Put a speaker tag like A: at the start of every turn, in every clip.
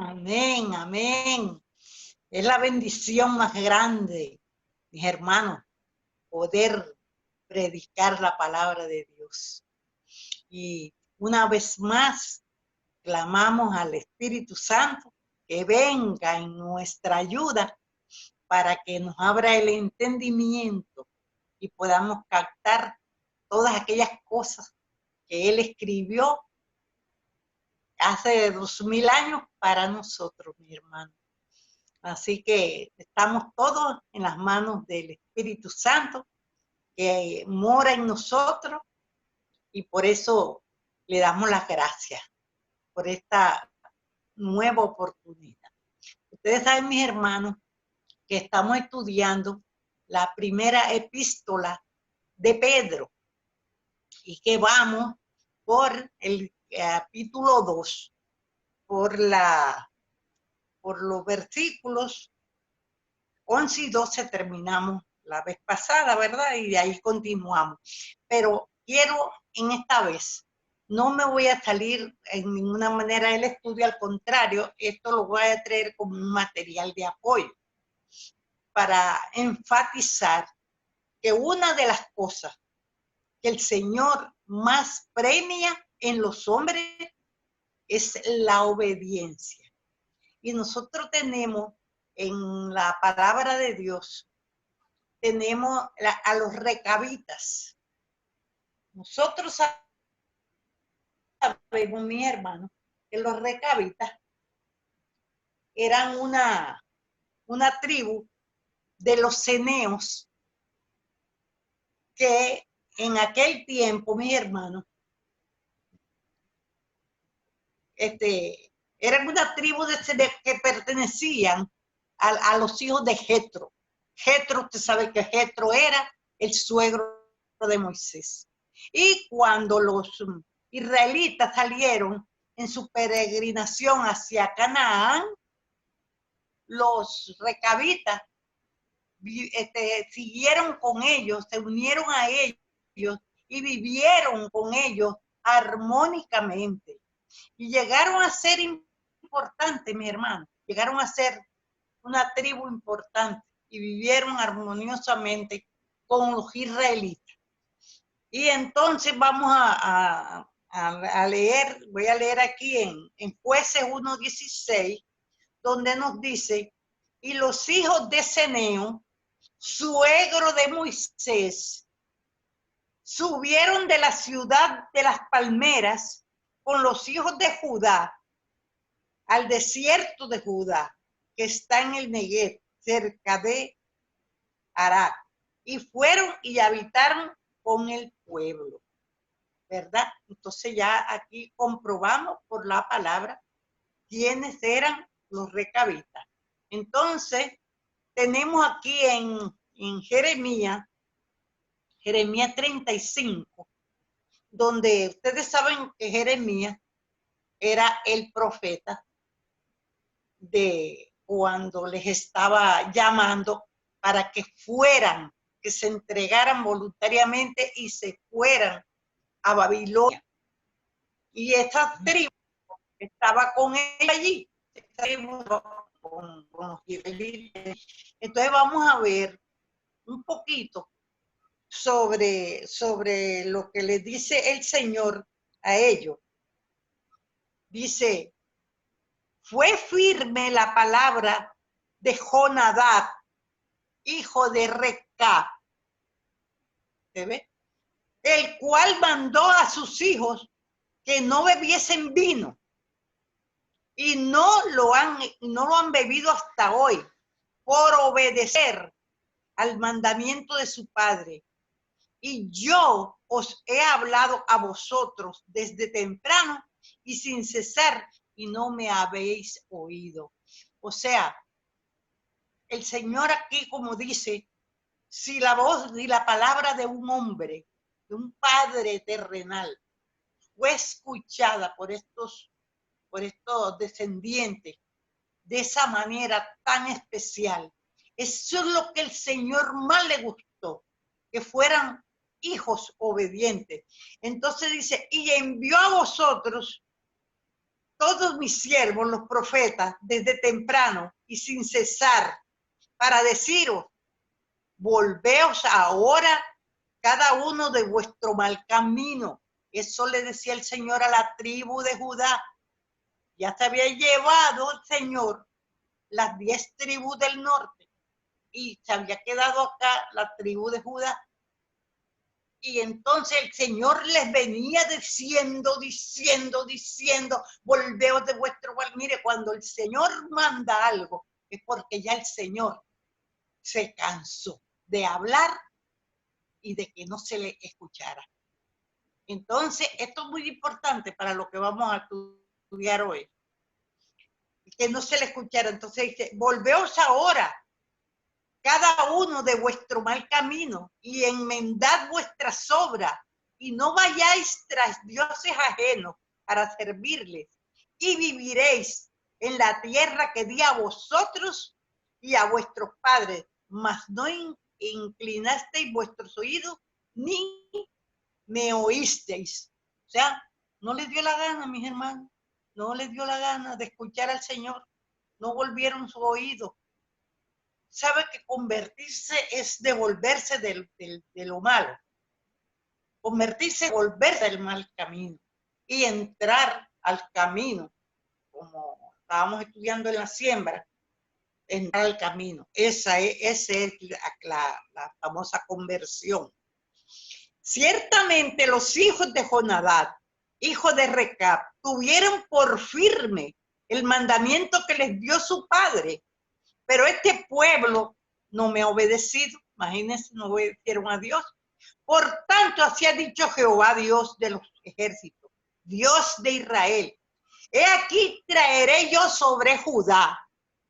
A: amén, amén. Es la bendición más grande, mis hermanos, poder predicar la palabra de Dios. Y una vez más, clamamos al Espíritu Santo que venga en nuestra ayuda para que nos abra el entendimiento y podamos captar todas aquellas cosas que Él escribió hace 2000 años para nosotros, mi hermano. Así que estamos todos en las manos del Espíritu Santo que mora en nosotros y por eso le damos las gracias por esta nueva oportunidad. Ustedes saben, mis hermanos, que estamos estudiando la primera epístola de Pedro y que vamos por el capítulo 2, por los versículos 11 y 12 terminamos la vez pasada, ¿verdad? Y de ahí continuamos. Pero quiero en esta vez, no me voy a salir en ninguna manera del estudio, al contrario, esto lo voy a traer como un material de apoyo para enfatizar que una de las cosas que el Señor más premia en los hombres es la obediencia. Y nosotros tenemos en la palabra de Dios, tenemos a los recabitas. Nosotros sabemos, mi hermano, que los recabitas eran una tribu de los ceneos que en aquel tiempo, mis hermanos, eran una tribu que pertenecían a los hijos de Jetro. Jetro, usted sabe que Jetro era el suegro de Moisés. Y cuando los israelitas salieron en su peregrinación hacia Canaán, los recabitas siguieron con ellos, se unieron a ellos y vivieron con ellos armónicamente. Y llegaron a ser importantes, mi hermano, llegaron a ser una tribu importante y vivieron armoniosamente con los israelitas. Y entonces vamos a leer, voy a leer aquí en Jueces 1:16, donde nos dice, y los hijos de Ceneo, suegro de Moisés, subieron de la ciudad de las palmeras con los hijos de Judá al desierto de Judá, que está en el Negev, cerca de Arad, y fueron y habitaron con el pueblo, ¿verdad? Entonces ya aquí comprobamos por la palabra quiénes eran los recabitas. Entonces, tenemos aquí en Jeremías 35, donde ustedes saben que Jeremías era el profeta de cuando les estaba llamando para que fueran, que se entregaran voluntariamente y se fueran a Babilonia. Y esta tribu estaba con él allí, esta tribu con los israelitas. Entonces vamos a ver un poquito sobre lo que le dice el Señor a ellos. Dice, fue firme la palabra de Jonadab, hijo de Recab, ¿se ve? El cual mandó a sus hijos que no bebiesen vino y no lo han bebido hasta hoy por obedecer al mandamiento de su padre. Y yo os he hablado a vosotros desde temprano y sin cesar, y no me habéis oído. O sea, el Señor aquí, como dice, si la voz y la palabra de un hombre, de un padre terrenal, fue escuchada por estos descendientes de esa manera tan especial, eso es lo que el Señor más le gustó, que fueran hijos obedientes. Entonces dice, y envió a vosotros todos mis siervos, los profetas, desde temprano y sin cesar, para deciros, volveos ahora cada uno de vuestro mal camino. Eso le decía el Señor a la tribu de Judá. Ya se había llevado el Señor las 10 tribus del norte y se había quedado acá la tribu de Judá. Y entonces el Señor les venía diciendo, volveos de vuestro mal. Mire, cuando el Señor manda algo, es porque ya el Señor se cansó de hablar y de que no se le escuchara. Entonces, esto es muy importante para lo que vamos a estudiar hoy. Que no se le escuchara. Entonces dice, volveos ahora cada uno de vuestro mal camino y enmendad vuestras obras y no vayáis tras dioses ajenos para servirles y viviréis en la tierra que di a vosotros y a vuestros padres, mas no inclinasteis vuestros oídos ni me oísteis. O sea, no les dio la gana, mis hermanos, no les dio la gana de escuchar al Señor, no volvieron su oído. Sabe que convertirse es devolverse de lo malo. Convertirse es volverse del mal camino y entrar al camino, como estábamos estudiando en la siembra, entrar al camino. Esa es la famosa conversión. Ciertamente los hijos de Jonadab, hijo de Recab, tuvieron por firme el mandamiento que les dio su padre, pero este pueblo no me ha obedecido. Imagínense, no obedecieron a Dios. Por tanto, así ha dicho Jehová, Dios de los ejércitos, Dios de Israel. He aquí traeré yo sobre Judá,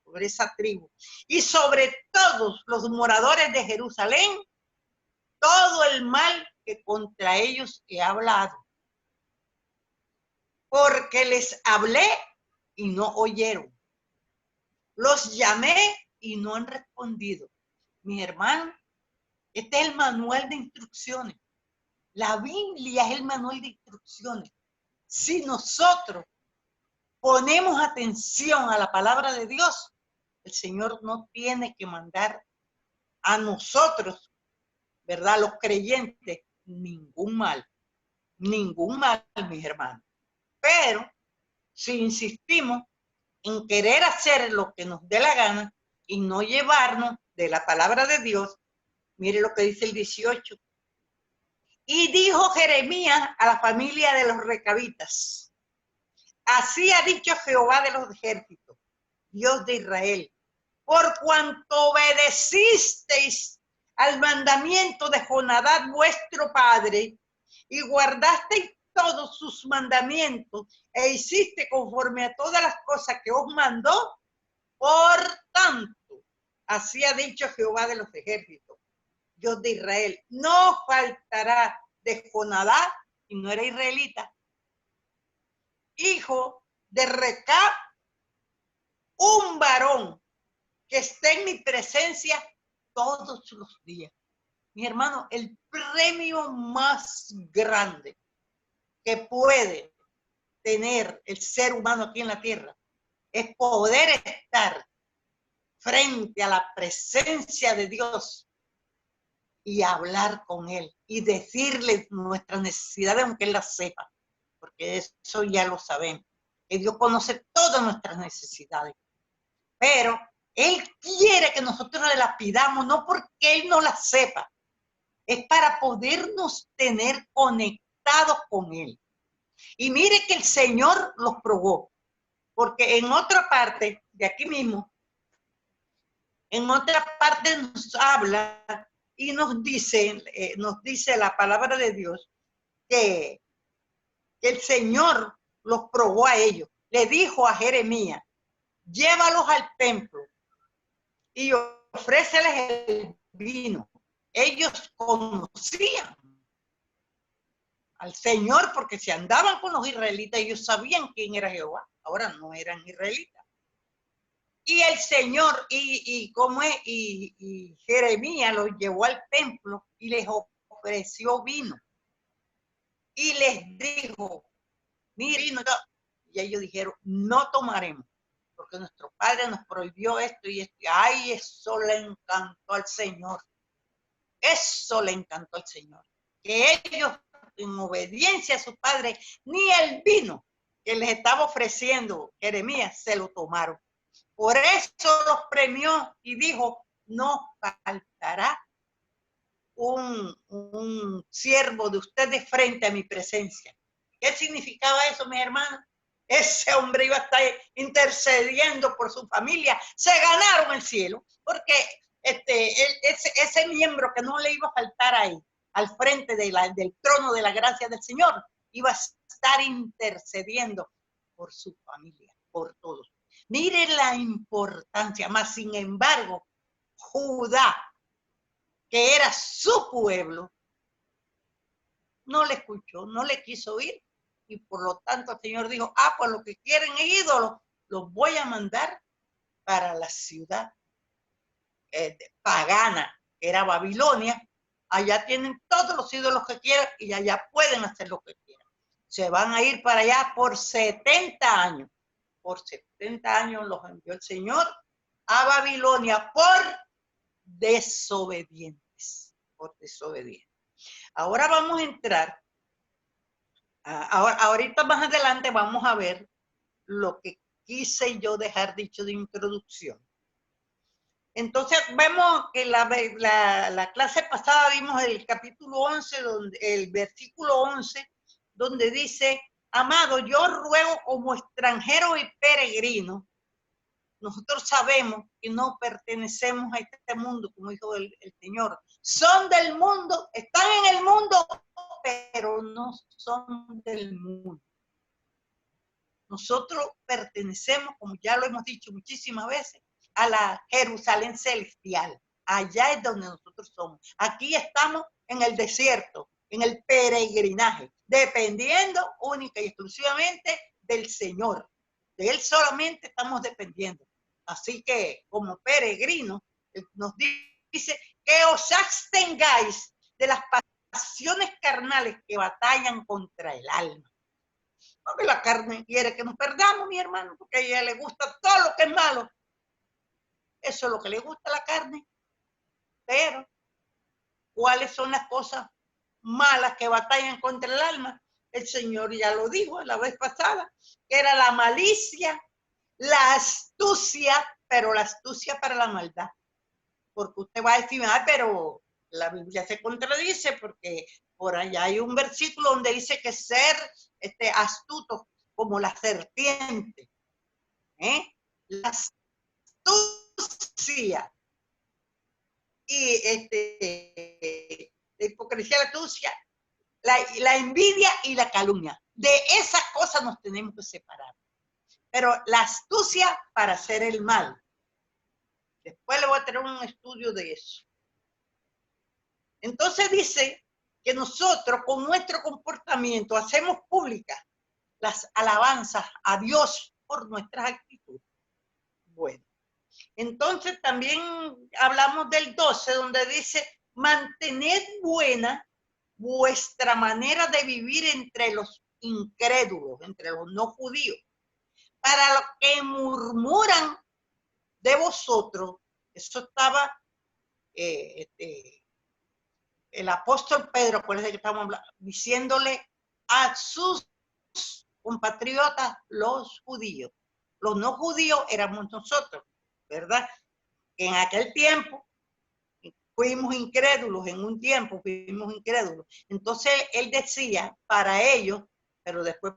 A: sobre esa tribu, y sobre todos los moradores de Jerusalén, todo el mal que contra ellos he hablado. Porque les hablé y no oyeron. Los llamé y no han respondido. Mis hermanos, este es el manual de instrucciones. La Biblia es el manual de instrucciones. Si nosotros ponemos atención a la palabra de Dios, el Señor no tiene que mandar a nosotros, ¿verdad? Los creyentes, ningún mal, mis hermanos. Pero si insistimos en querer hacer lo que nos dé la gana y no llevarnos de la palabra de Dios, mire lo que dice el 18. Y dijo Jeremías a la familia de los recabitas, así ha dicho Jehová de los ejércitos, Dios de Israel, por cuanto obedecisteis al mandamiento de Jonadab vuestro padre y guardasteis todos sus mandamientos e hiciste conforme a todas las cosas que os mandó, por tanto, así ha dicho Jehová de los ejércitos, Dios de Israel, no faltará de Jonadab, y no era israelita, hijo de Recab, un varón que esté en mi presencia todos los días. Mi hermano, el premio más grande que puede tener el ser humano aquí en la tierra es poder estar frente a la presencia de Dios y hablar con Él y decirle nuestras necesidades, aunque Él las sepa, porque eso ya lo sabemos, que Dios conoce todas nuestras necesidades, pero Él quiere que nosotros le las pidamos, no porque Él no las sepa, es para podernos tener conectados con Él. Y mire que el Señor los probó, porque en otra parte, de aquí mismo, en otra parte nos habla y nos dice la palabra de Dios que el Señor los probó a ellos. Le dijo a Jeremías, llévalos al templo y ofréceles el vino. Ellos conocían al Señor porque si andaban con los israelitas, ellos sabían quién era Jehová. Ahora no eran israelitas. Y el Señor, y Jeremías los llevó al templo y les ofreció vino. Y les dijo, miren, Y ellos dijeron, no tomaremos, porque nuestro padre nos prohibió esto y esto. Ay, eso le encantó al Señor. Eso le encantó al Señor. Que ellos, en obediencia a su padre, ni el vino que les estaba ofreciendo Jeremías se lo tomaron. Por eso los premió y dijo, no faltará un siervo de ustedes frente a mi presencia. ¿Qué significaba eso, mi hermano? Ese hombre iba a estar intercediendo por su familia. Se ganaron el cielo, porque ese miembro que no le iba a faltar ahí, al frente del trono de la gracia del Señor, iba a estar intercediendo por su familia, por todos. Mire la importancia, más sin embargo, Judá, que era su pueblo, no le escuchó, no le quiso oír, y por lo tanto el Señor dijo, pues lo que quieren es ídolos, los voy a mandar para la ciudad pagana, que era Babilonia. Allá tienen todos los ídolos que quieran y allá pueden hacer lo que quieran. Se van a ir para allá por 70 años. Por 70 años los envió el Señor a Babilonia por desobedientes. Por desobedientes. Ahora vamos a entrar, ahorita más adelante vamos a ver lo que quise yo dejar dicho de introducción. Entonces vemos que la clase pasada vimos el capítulo 11, el versículo 11, donde dice, amado, yo ruego como extranjero y peregrino. Nosotros sabemos que no pertenecemos a este mundo, como dijo el Señor. Son del mundo, están en el mundo, pero no son del mundo. Nosotros pertenecemos, como ya lo hemos dicho muchísimas veces, a la Jerusalén celestial. Allá es donde nosotros somos. Aquí estamos en el desierto, en el peregrinaje, dependiendo única y exclusivamente del Señor. De Él solamente estamos dependiendo. Así que como peregrinos, nos dice que os abstengáis de las pasiones carnales que batallan contra el alma. Porque la carne quiere que nos perdamos, mi hermano, porque a ella le gusta todo lo que es malo. Eso es lo que le gusta a la carne. Pero, ¿cuáles son las cosas malas que batallan contra el alma? El Señor ya lo dijo la vez pasada, que era la malicia, la astucia, pero la astucia para la maldad. Porque usted va a decir, pero la Biblia se contradice, porque por allá hay un versículo donde dice que ser astuto como la serpiente. La astucia y la hipocresía, la astucia, la envidia y la calumnia. De esas cosas nos tenemos que separar. Pero la astucia para hacer el mal. Después le voy a tener un estudio de eso. Entonces dice que nosotros con nuestro comportamiento hacemos públicas las alabanzas a Dios por nuestras actitudes. Bueno, entonces también hablamos del 12, donde dice, mantened buena vuestra manera de vivir entre los incrédulos, entre los no judíos. Para los que murmuran de vosotros, eso estaba el apóstol Pedro, acuérdense que estamos hablando, diciéndole a sus compatriotas los judíos. Los no judíos éramos nosotros, ¿verdad? Que en aquel tiempo fuimos incrédulos, en un tiempo fuimos incrédulos. Entonces él decía para ellos, pero después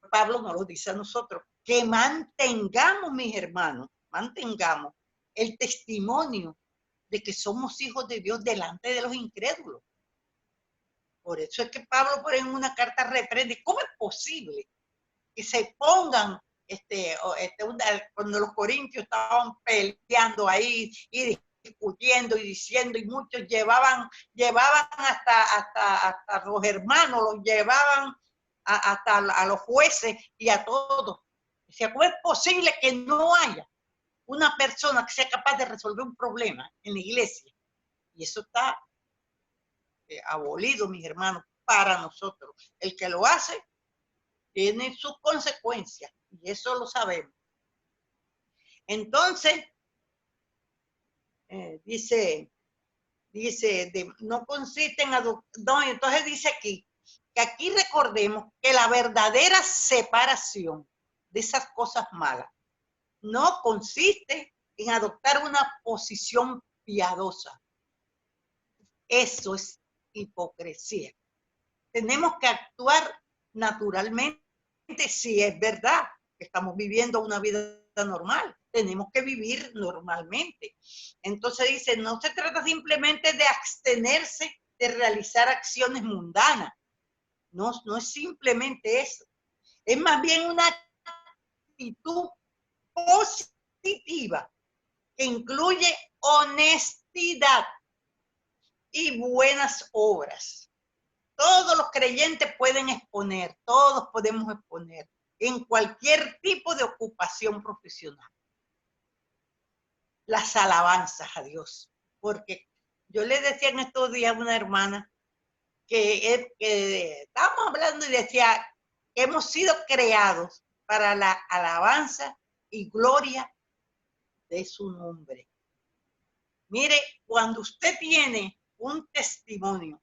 A: Pablo nos lo dice a nosotros, que mantengamos, mis hermanos, mantengamos el testimonio de que somos hijos de Dios delante de los incrédulos. Por eso es que Pablo por en una carta reprende, ¿cómo es posible que se pongan, cuando los corintios estaban peleando ahí y discutiendo y diciendo, y muchos llevaban hasta los hermanos, los llevaban hasta a los jueces y a todos? O sea, ¿cómo es posible que no haya una persona que sea capaz de resolver un problema en la iglesia? Y eso está abolido, mis hermanos, para nosotros. El que lo hace tiene sus consecuencias, y eso lo sabemos. Entonces, dice, no consiste en adoptar, no, entonces dice aquí, que aquí recordemos que la verdadera separación de esas cosas malas no consiste en adoptar una posición piadosa. Eso es hipocresía. Tenemos que actuar naturalmente si es verdad que estamos viviendo una vida normal. Tenemos que vivir normalmente. Entonces dice, no se trata simplemente de abstenerse de realizar acciones mundanas. No es simplemente eso. Es más bien una actitud positiva que incluye honestidad y buenas obras. Todos los creyentes pueden exponer, todos podemos exponer en cualquier tipo de ocupación profesional las alabanzas a Dios. Porque yo le decía en estos días a una hermana que estábamos hablando y decía que hemos sido creados para la alabanza y gloria de su nombre. Mire, cuando usted tiene un testimonio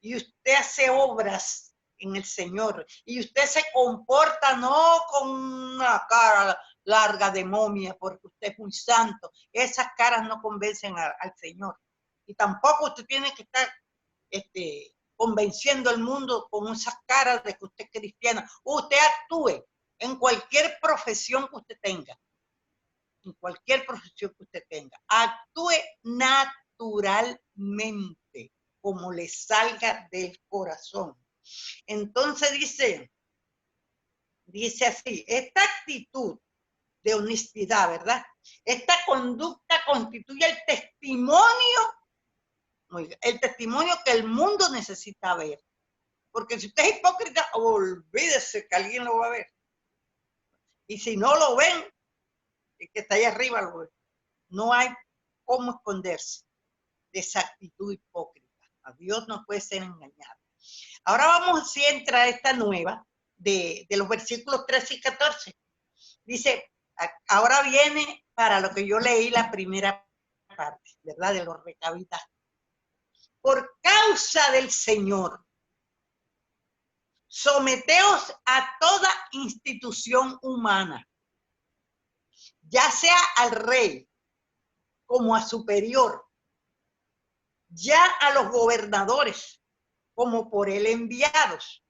A: y usted hace obras en el Señor y usted se comporta no con una cara larga de momia porque usted es muy santo, esas caras no convencen al Señor. Y tampoco usted tiene que estar convenciendo al mundo con esas caras de que usted es cristiano. Usted actúe en cualquier profesión que usted tenga. En cualquier profesión que usted tenga. Actúe naturalmente, como le salga del corazón. Entonces dice así, esta actitud de honestidad, ¿verdad? Esta conducta constituye el testimonio que el mundo necesita ver. Porque si usted es hipócrita, olvídese que alguien lo va a ver. Y si no lo ven, el que está ahí arriba lo ve. No hay cómo esconderse de esa actitud hipócrita. A Dios no puede ser engañado. Ahora vamos a entrar a esta nueva de los versículos 13 y 14. Dice, ahora viene para lo que yo leí la primera parte, ¿verdad? De los recabitas. Por causa del Señor, someteos a toda institución humana, ya sea al rey como a superior, ya a los gobernadores como por él enviados,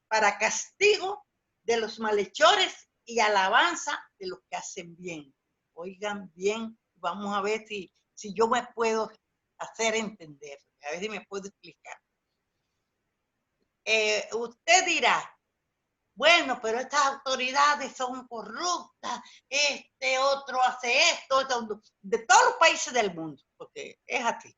A: para castigo de los malhechores y alabanza de los que hacen bien. Oigan bien, vamos a ver si yo me puedo hacer entender, a ver si me puedo explicar. Usted dirá, bueno, pero estas autoridades son corruptas, este otro hace esto, de todos los países del mundo, porque es así,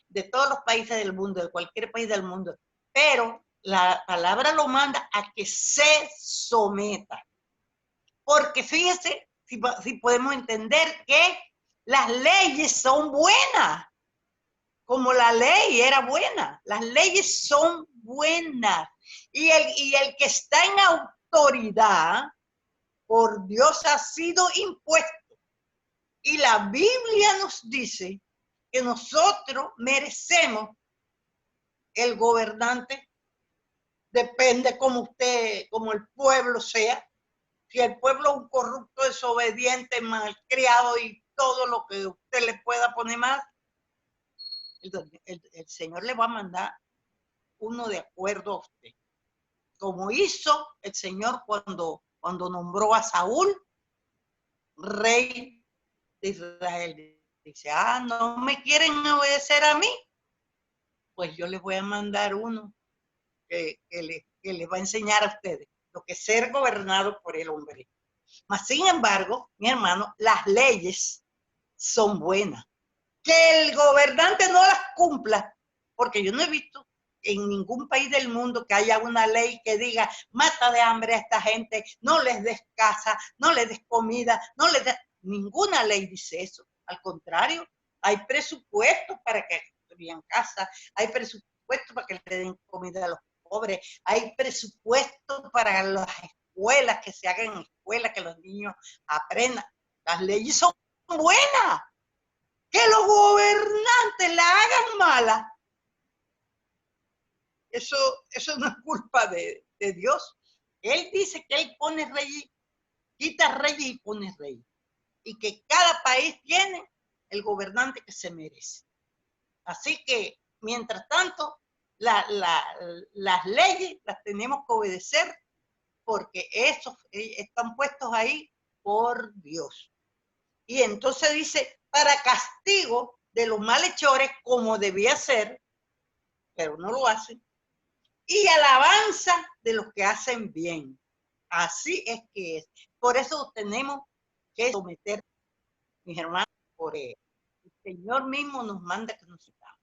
A: de todos los países del mundo, de cualquier país del mundo, pero la palabra lo manda a que se someta, porque fíjese, si podemos entender que las leyes son buenas, como la ley era buena, las leyes son buenas. Y el que está en autoridad, por Dios ha sido impuesto. Y la Biblia nos dice que nosotros merecemos el gobernante. Depende como el pueblo sea. Si el pueblo es un corrupto, desobediente, malcriado y todo lo que usted le pueda poner más, el Señor le va a mandar uno de acuerdo a usted. Como hizo el Señor cuando nombró a Saúl rey de Israel. Dice, no me quieren obedecer a mí, pues yo les voy a mandar uno que les va a enseñar a ustedes lo que es ser gobernado por el hombre. Mas, sin embargo, mi hermano, las leyes son buenas. Que el gobernante no las cumpla, porque yo no he visto en ningún país del mundo que haya una ley que diga, mata de hambre a esta gente, no les des casa, no les des comida, no les des... Ninguna ley dice eso. Al contrario, hay presupuestos para que construyan casa, hay presupuestos para que le den comida a los pobres, hay presupuesto para las escuelas, que se hagan escuelas, que los niños aprendan. Las leyes son buenas. Que los gobernantes la hagan mala, eso no es culpa de Dios. Él dice que él pone reyes, quita reyes y pone reyes. Y que cada país tiene el gobernante que se merece. Así que, mientras tanto, las leyes las tenemos que obedecer porque esos están puestos ahí por Dios. Y entonces dice, para castigo de los malhechores, como debía ser, pero no lo hacen, y alabanza de los que hacen bien. Así es que es. Por eso tenemos que someter, mis hermanos, por él. El Señor mismo nos manda que nos sigamos.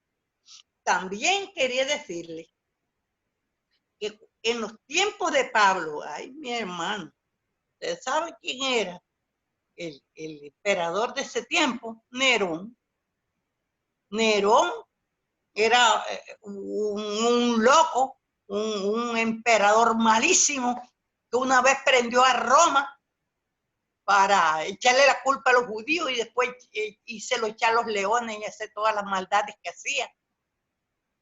A: También quería decirles que en los tiempos de Pablo, ay, mi hermano, ¿ustedes saben quién era el emperador de ese tiempo? Nerón. Nerón era un loco, un emperador malísimo, que una vez prendió a Roma para echarle la culpa a los judíos y después se lo echó a los leones y hacer todas las maldades que hacía.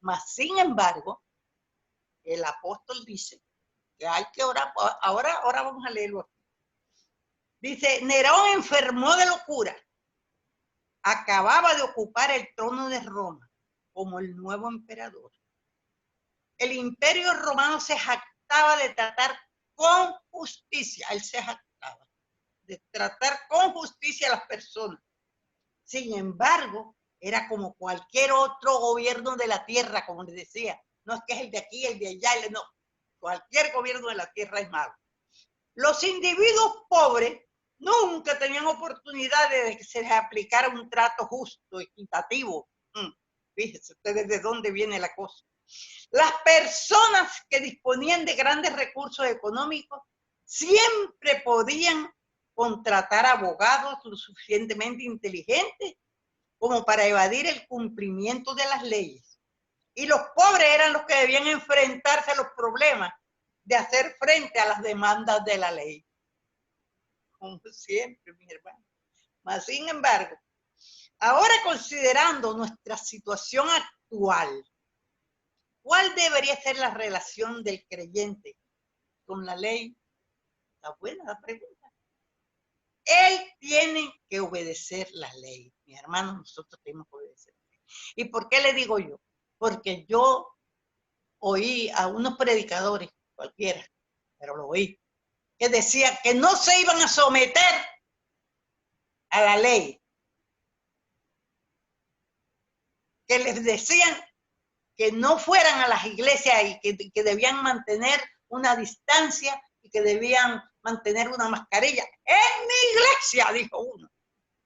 A: Mas, sin embargo, el apóstol dice que hay que orar. Ahora vamos a leerlo. Dice, Nerón enfermó de locura. Acababa de ocupar el trono de Roma como el nuevo emperador. El imperio romano se jactaba de tratar con justicia. Él se jactaba de tratar con justicia a las personas. Sin embargo, era como cualquier otro gobierno de la tierra, como les decía. No es que es el de aquí, el de allá, no. Cualquier gobierno de la tierra es malo. Los individuos pobres nunca tenían oportunidad de que se les aplicara un trato justo, equitativo. Fíjense ustedes de dónde viene la cosa. Las personas que disponían de grandes recursos económicos siempre podían contratar abogados lo suficientemente inteligentes como para evadir el cumplimiento de las leyes. Y los pobres eran los que debían enfrentarse a los problemas de hacer frente a las demandas de la ley. Como siempre, mis hermanos. Mas, sin embargo, ahora considerando nuestra situación actual, ¿cuál debería ser la relación del creyente con la ley? Está buena la pregunta. Él tiene que obedecer la ley. Mi hermano, nosotros tenemos que obedecer la ley. ¿Y por qué le digo yo? Porque yo oí a unos predicadores, cualquiera, pero lo oí, que decían que no se iban a someter a la ley. Que les decían que no fueran a las iglesias y que debían mantener una distancia y que debían mantener una mascarilla. En mi iglesia, dijo uno,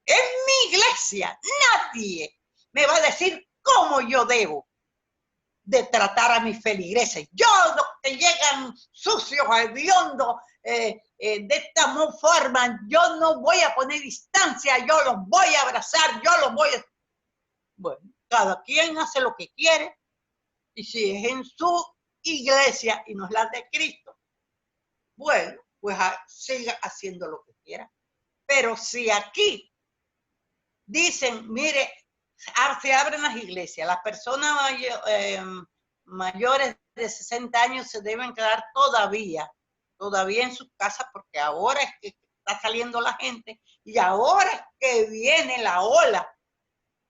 A: en mi iglesia nadie me va a decir cómo yo debo de tratar a mis feligreses. Yo, los que llegan sucios, hediondos, de esta forma, yo no voy a poner distancia, yo los voy a abrazar, yo los voy a... Bueno, cada quien hace lo que quiere, y si es en su iglesia y no es la de Cristo, bueno, pues siga haciendo lo que quiera. Pero si aquí dicen, mire, se abren las iglesias, las personas mayores de 60 años se deben quedar todavía en sus casas, porque ahora es que está saliendo la gente y ahora es que viene la ola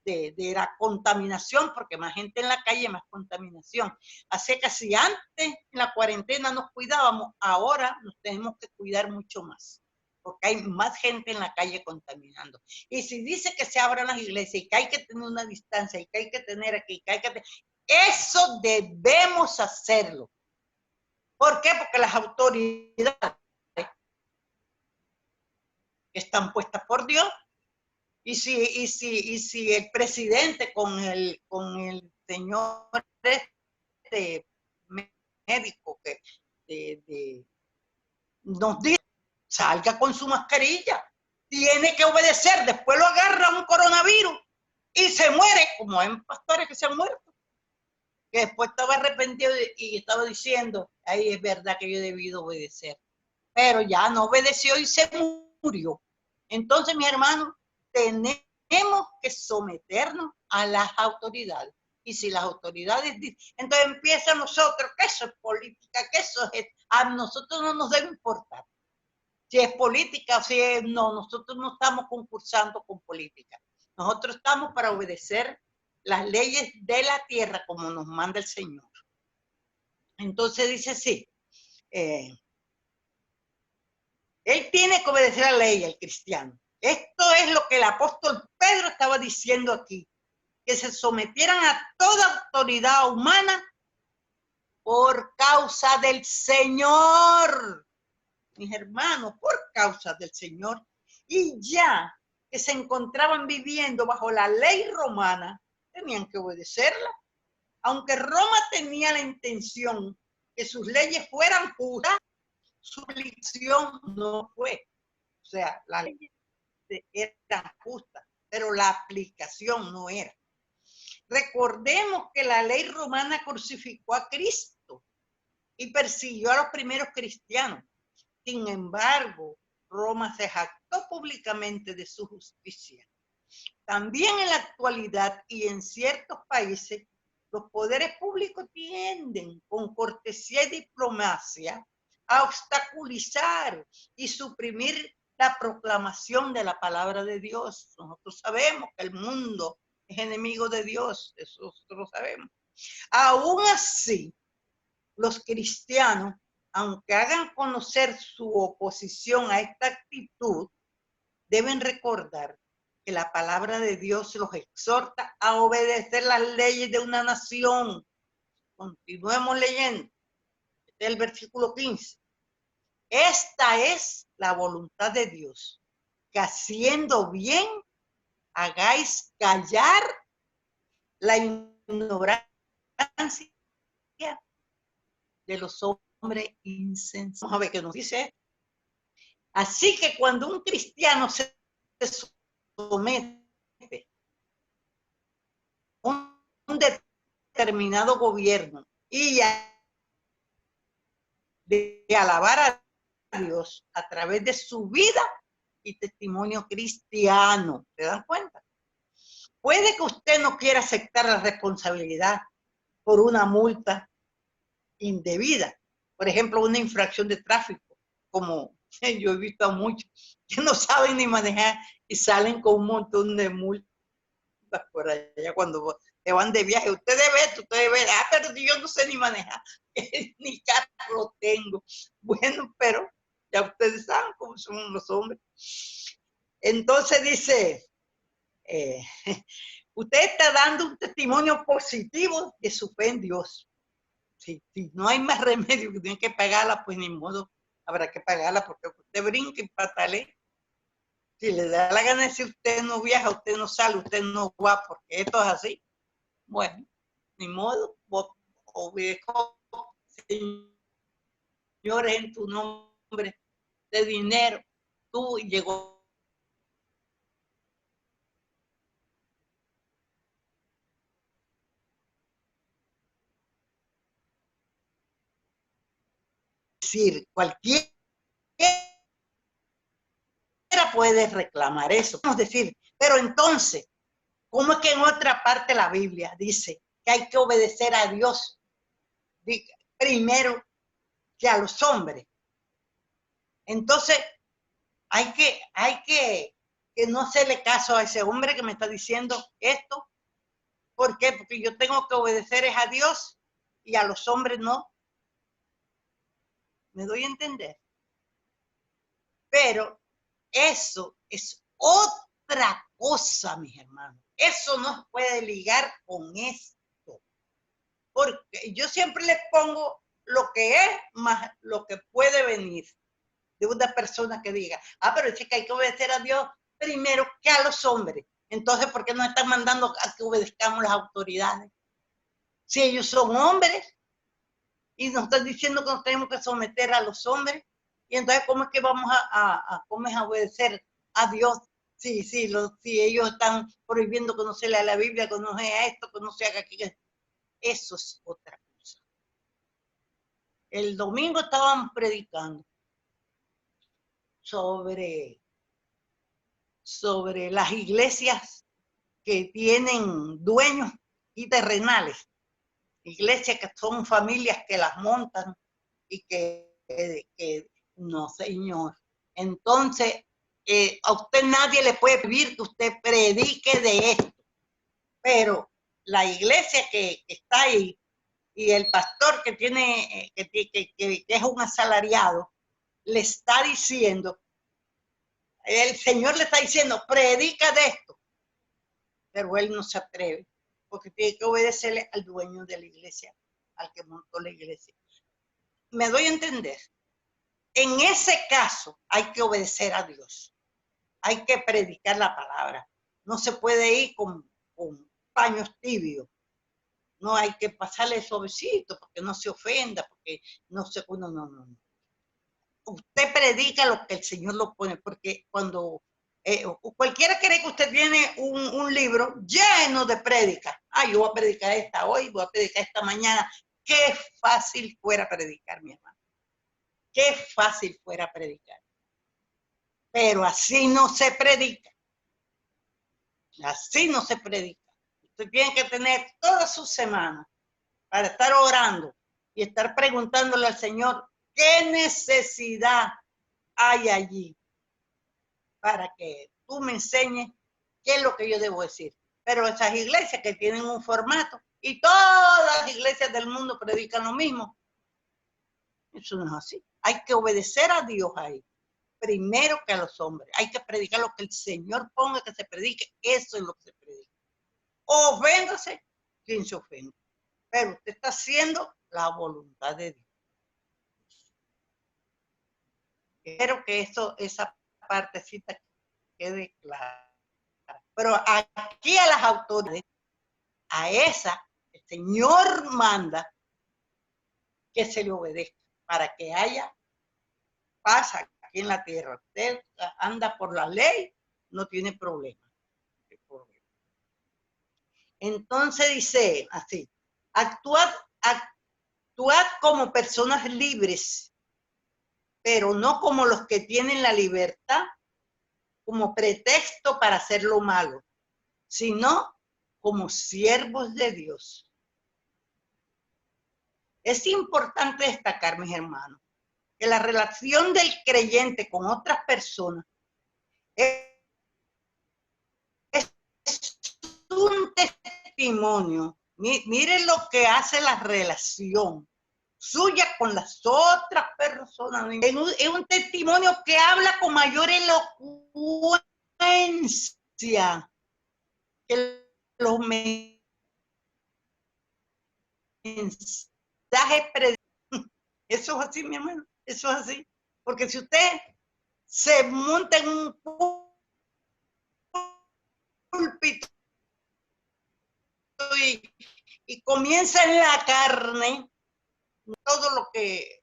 A: de la contaminación, porque más gente en la calle, más contaminación. Así que si antes en la cuarentena nos cuidábamos, ahora nos tenemos que cuidar mucho más, porque hay más gente en la calle contaminando. Y si dice que se abran las iglesias y que hay que tener una distancia y que hay que tener aquí, que hay que tener, eso debemos hacerlo. ¿Por qué? Porque las autoridades están puestas por Dios. Y si el presidente con el señor médico que nos dice, salga con su mascarilla, tiene que obedecer, después lo agarra un coronavirus y se muere, como hay pastores que se han muerto. que después estaba arrepentido y estaba diciendo, ay, es verdad que yo he debido obedecer. Pero ya no obedeció y se murió. Entonces, mis hermanos, tenemos que someternos a las autoridades. Y si las autoridades dicen, entonces empieza nosotros, que eso es política, que eso es, a nosotros no nos debe importar. Si es política o si es, no, nosotros no estamos concursando con política. Nosotros estamos para obedecer las leyes de la tierra como nos manda el Señor. Entonces dice sí, él tiene que obedecer a la ley, el cristiano. Esto es lo que el apóstol Pedro estaba diciendo aquí, que se sometieran a toda autoridad humana por causa del Señor. Mis hermanos, por causa del Señor. Y ya que se encontraban viviendo bajo la ley romana, tenían que obedecerla. Aunque Roma tenía la intención que sus leyes fueran justas, su aplicación no fue. O sea, la ley era justa, pero la aplicación no era. Recordemos que la ley romana crucificó a Cristo y persiguió a los primeros cristianos. Sin embargo, Roma se jactó públicamente de su justicia. También en la actualidad y en ciertos países, los poderes públicos tienden, con cortesía y diplomacia, a obstaculizar y suprimir la proclamación de la palabra de Dios. Nosotros sabemos que el mundo es enemigo de Dios, eso nosotros lo sabemos. Aún así, los cristianos, aunque hagan conocer su oposición a esta actitud, deben recordar que la palabra de Dios los exhorta a obedecer las leyes de una nación. Continuemos leyendo. Este es el versículo 15. Esta es la voluntad de Dios, que haciendo bien hagáis callar la ignorancia de los hombres insensatos. Vamos a ver qué nos dice. Así que cuando un cristiano se somete a un determinado gobierno y de alabar a Dios a través de su vida y testimonio cristiano, ¿se dan cuenta? Puede que usted no quiera aceptar la responsabilidad por una multa indebida, por ejemplo, una infracción de tráfico, como yo he visto a muchos que no saben ni manejar y salen con un montón de multas por allá cuando se van de viaje. Usted debe ver, pero yo no sé ni manejar, ni carro tengo. Bueno, pero ya ustedes saben cómo son los hombres. Entonces dice, usted está dando un testimonio positivo de su fe en Dios. Si no hay más remedio que tienen que pagarla, pues ni modo, habrá que pagarla porque usted brinca y patale. Si le da la gana de decir usted no viaja, usted no sale, usted no va, porque esto es así. Bueno, ni modo, obedezco, señores, en tu nombre de dinero. Tú llegó decir, cualquiera puede reclamar eso. Vamos a decir, pero entonces, ¿cómo es que en otra parte la Biblia dice que hay que obedecer a Dios primero que a los hombres? Entonces, hay que no hacerle caso a ese hombre que me está diciendo esto. ¿Por qué? Porque yo tengo que obedecer a Dios y a los hombres no. ¿Me doy a entender? Pero eso es otra cosa, mis hermanos. Eso no puede ligar con esto. Porque yo siempre les pongo lo que es más lo que puede venir de una persona que diga, pero es que hay que obedecer a Dios primero que a los hombres. Entonces, ¿por qué nos están mandando a que obedezcamos las autoridades? Si ellos son hombres y nos están diciendo que nos tenemos que someter a los hombres, y entonces, ¿cómo es que vamos cómo es a obedecer a Dios? Si ellos están prohibiendo que no se lea la Biblia, que no sea esto, que no se haga aquello. eso es otra cosa. El domingo estaban predicando sobre las iglesias que tienen dueños y terrenales. Iglesias que son familias que las montan y que no, señor. Entonces, a usted nadie le puede pedir que usted predique de esto, pero la iglesia que está ahí y el pastor que tiene, que es un asalariado, le está diciendo, el Señor le está diciendo, predica de esto, pero él no se atreve, porque tiene que obedecerle al dueño de la iglesia, al que montó la iglesia. ¿Me doy a entender? En ese caso hay que obedecer a Dios, hay que predicar la palabra, no se puede ir con paños tibios, no hay que pasarle suavecito porque no se ofenda, porque no se, no. Usted predica lo que el Señor lo pone, porque cuando cualquiera cree que usted tiene un libro lleno de prédicas, yo voy a predicar esta hoy, voy a predicar esta mañana, qué fácil fuera predicar, mi hermano, qué fácil fuera predicar, pero así no se predica, así no se predica. Usted tiene que tener toda su semana para estar orando y estar preguntándole al Señor qué necesidad hay allí para que tú me enseñes qué es lo que yo debo decir. Pero esas iglesias que tienen un formato y todas las iglesias del mundo predican lo mismo, eso no es así. Hay que obedecer a Dios ahí, primero que a los hombres. Hay que predicar lo que el Señor ponga que se predique, eso es lo que se predica. Oféndase quien se ofende, pero usted está haciendo la voluntad de Dios. Espero que esa partecita quede clara. Pero aquí a las autoridades, a esa, el Señor manda que se le obedezca para que haya paz aquí en la tierra. Usted anda por la ley, no tiene problema. Entonces dice así, actuad como personas libres, pero no como los que tienen la libertad como pretexto para hacer lo malo, sino como siervos de Dios. Es importante destacar, mis hermanos, que la relación del creyente con otras personas es un testimonio. Miren lo que hace la relación suya con las otras personas. Es un testimonio que habla con mayor elocuencia que los mensajes predictivos. Eso es así, mi hermano, eso es así. Porque si usted se monta en un púlpito y comienza en la carne, todo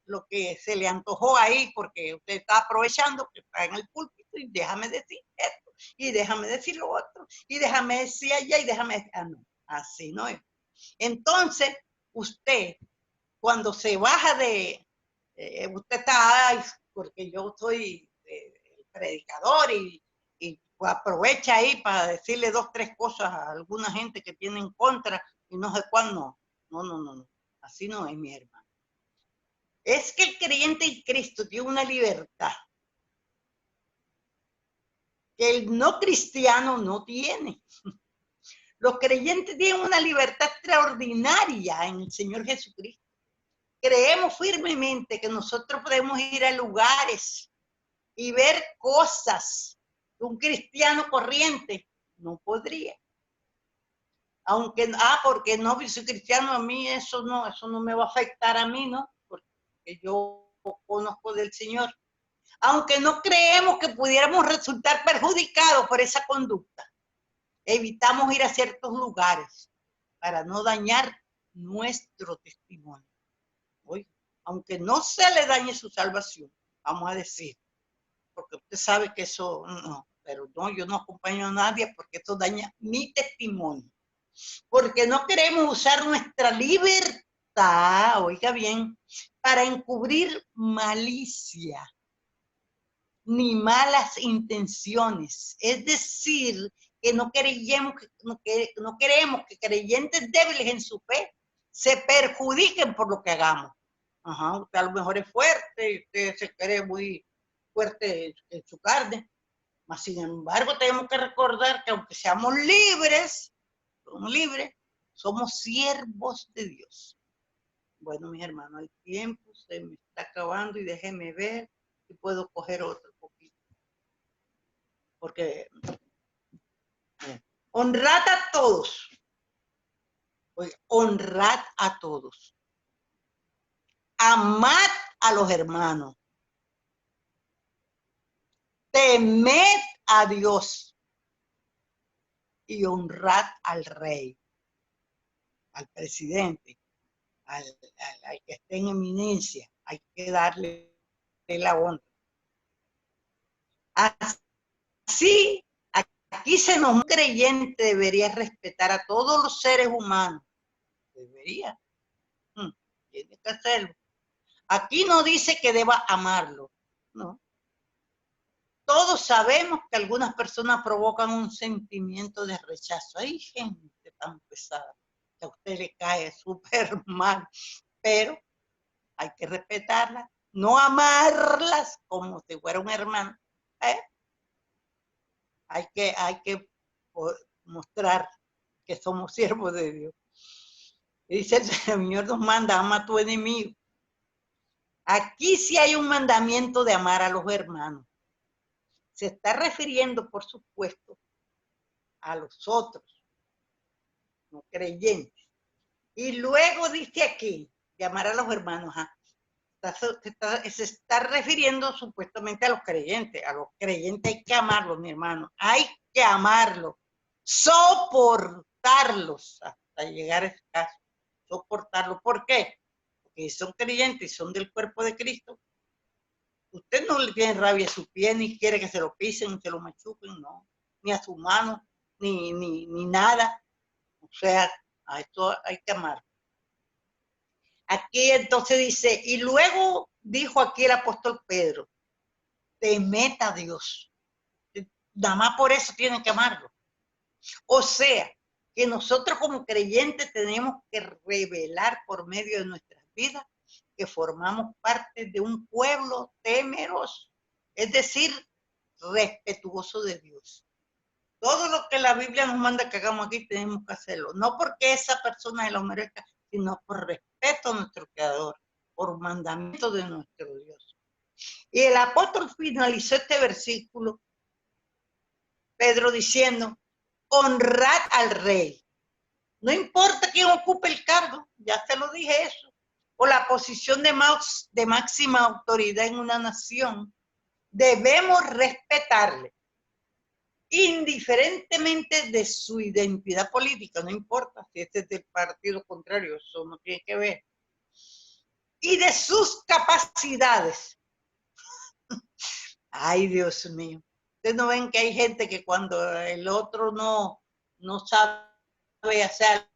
A: lo que se le antojó ahí, porque usted está aprovechando que está en el púlpito y déjame decir esto, y déjame decir lo otro, y déjame decir allá, y déjame decir, no, así no es. Entonces, usted, cuando se baja usted está, porque yo soy predicador y pues aprovecha ahí para decirle 2, 3 cosas a alguna gente que tiene en contra y no sé cuándo. No. Así no es, mi hermano. Es que el creyente en Cristo tiene una libertad que el no cristiano no tiene. Los creyentes tienen una libertad extraordinaria en el Señor Jesucristo. Creemos firmemente que nosotros podemos ir a lugares y ver cosas que un cristiano corriente no podría. Aunque, porque no soy cristiano, a mí eso no me va a afectar a mí, ¿no? Porque yo conozco del Señor. Aunque no creemos que pudiéramos resultar perjudicados por esa conducta, evitamos ir a ciertos lugares para no dañar nuestro testimonio. Oye, aunque no se le dañe su salvación, vamos a decir, porque usted sabe que eso no, pero no, yo no acompaño a nadie porque eso daña mi testimonio. porque no queremos usar nuestra libertad, oiga bien, para encubrir malicia ni malas intenciones. Es decir, que no queremos que creyentes débiles en su fe se perjudiquen por lo que hagamos. Ajá, usted a lo mejor es fuerte, usted se cree muy fuerte en su carne, mas sin embargo tenemos que recordar que aunque seamos libres, somos siervos de Dios. Bueno, mis hermanos, el tiempo se me está acabando y déjenme ver si puedo coger otro poquito. Porque honrad a todos. Oye, honrad a todos. Amad a los hermanos. Temed a Dios. Y honrad al rey, al presidente, al que esté en eminencia. Hay que darle la honra. Así, aquí un creyente debería respetar a todos los seres humanos. Debería. Tiene que hacerlo. Aquí no dice que deba amarlo. No. Todos sabemos que algunas personas provocan un sentimiento de rechazo. Hay gente tan pesada que a usted le cae súper mal, pero hay que respetarlas, no amarlas como si fuera un hermano. Hay que mostrar que somos siervos de Dios. Y dice el Señor nos manda, ama a tu enemigo. Aquí sí hay un mandamiento de amar a los hermanos. Se está refiriendo, por supuesto, a los otros, no creyentes. Y luego dice aquí, de amar a los hermanos, se está refiriendo supuestamente a los creyentes. A los creyentes hay que amarlos, mi hermano. Hay que amarlos, soportarlos hasta llegar a ese caso. Soportarlos. ¿Por qué? Porque son creyentes y son del cuerpo de Cristo. Usted no le tiene rabia a su pie, ni quiere que se lo pisen, se lo machuquen, no. Ni a su mano, ni nada. O sea, a esto hay que amar. Aquí entonces dice, y luego dijo aquí el apóstol Pedro, temed a Dios. Nada más por eso tienen que amarlo. O sea, que nosotros como creyentes tenemos que revelar por medio de nuestras vidas que formamos parte de un pueblo temeroso, es decir, respetuoso de Dios. Todo lo que la Biblia nos manda que hagamos aquí tenemos que hacerlo, no porque esa persona se lo merezca, sino por respeto a nuestro Creador, por mandamiento de nuestro Dios. Y el apóstol finalizó este versículo, Pedro, diciendo, honrad al rey. No importa quién ocupe el cargo, ya te lo dije eso, o la posición de máxima autoridad en una nación, debemos respetarle, indiferentemente de su identidad política, no importa si este es del partido contrario, eso no tiene que ver, y de sus capacidades. Ay, Dios mío. Ustedes no ven que hay gente que cuando el otro no sabe hacer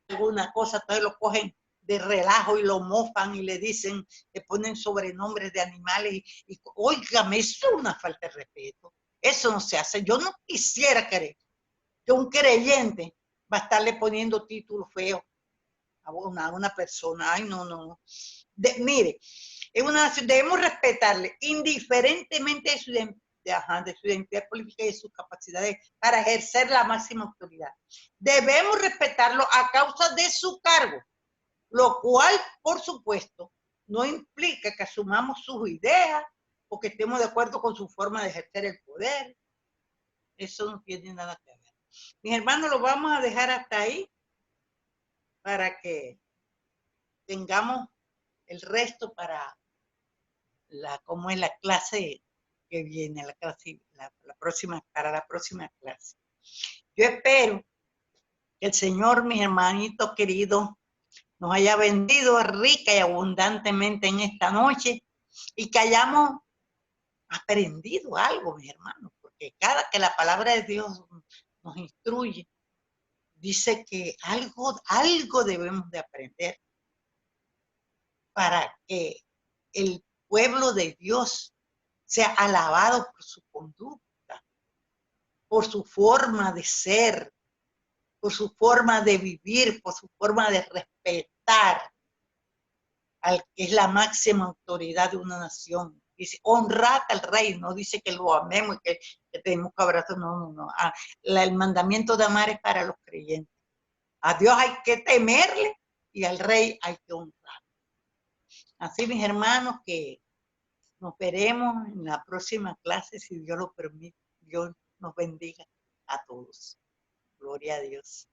A: alguna cosa, entonces lo cogen de relajo y lo mofan y le dicen, le ponen sobrenombres de animales y óigame, eso es una falta de respeto. Eso no se hace. Yo no quisiera creer que un creyente va a estarle poniendo títulos feos a una persona. Ay, no. Mire, debemos respetarle indiferentemente de su identidad política y de sus capacidades para ejercer la máxima autoridad. Debemos respetarlo a causa de su cargo, lo cual, por supuesto, no implica que asumamos sus ideas o que estemos de acuerdo con su forma de ejercer el poder. Eso no tiene nada que ver. Mis hermanos, lo vamos a dejar hasta ahí para que tengamos el resto para cómo es la clase que viene, para la próxima clase. Yo espero que el Señor, mis hermanitos queridos, nos haya bendecido rica y abundantemente en esta noche y que hayamos aprendido algo, mis hermanos, porque cada que la palabra de Dios nos instruye, dice que algo debemos de aprender para que el pueblo de Dios sea alabado por su conducta, por su forma de ser, por su forma de vivir, por su forma de respetar al que es la máxima autoridad de una nación. Dice, honrad al rey, no dice que lo amemos y que tenemos que abrazar, no. El mandamiento de amar es para los creyentes. A Dios hay que temerle y al rey hay que honrar. Así, mis hermanos, que nos veremos en la próxima clase, si Dios lo permite. Dios nos bendiga a todos. Gloria a Dios.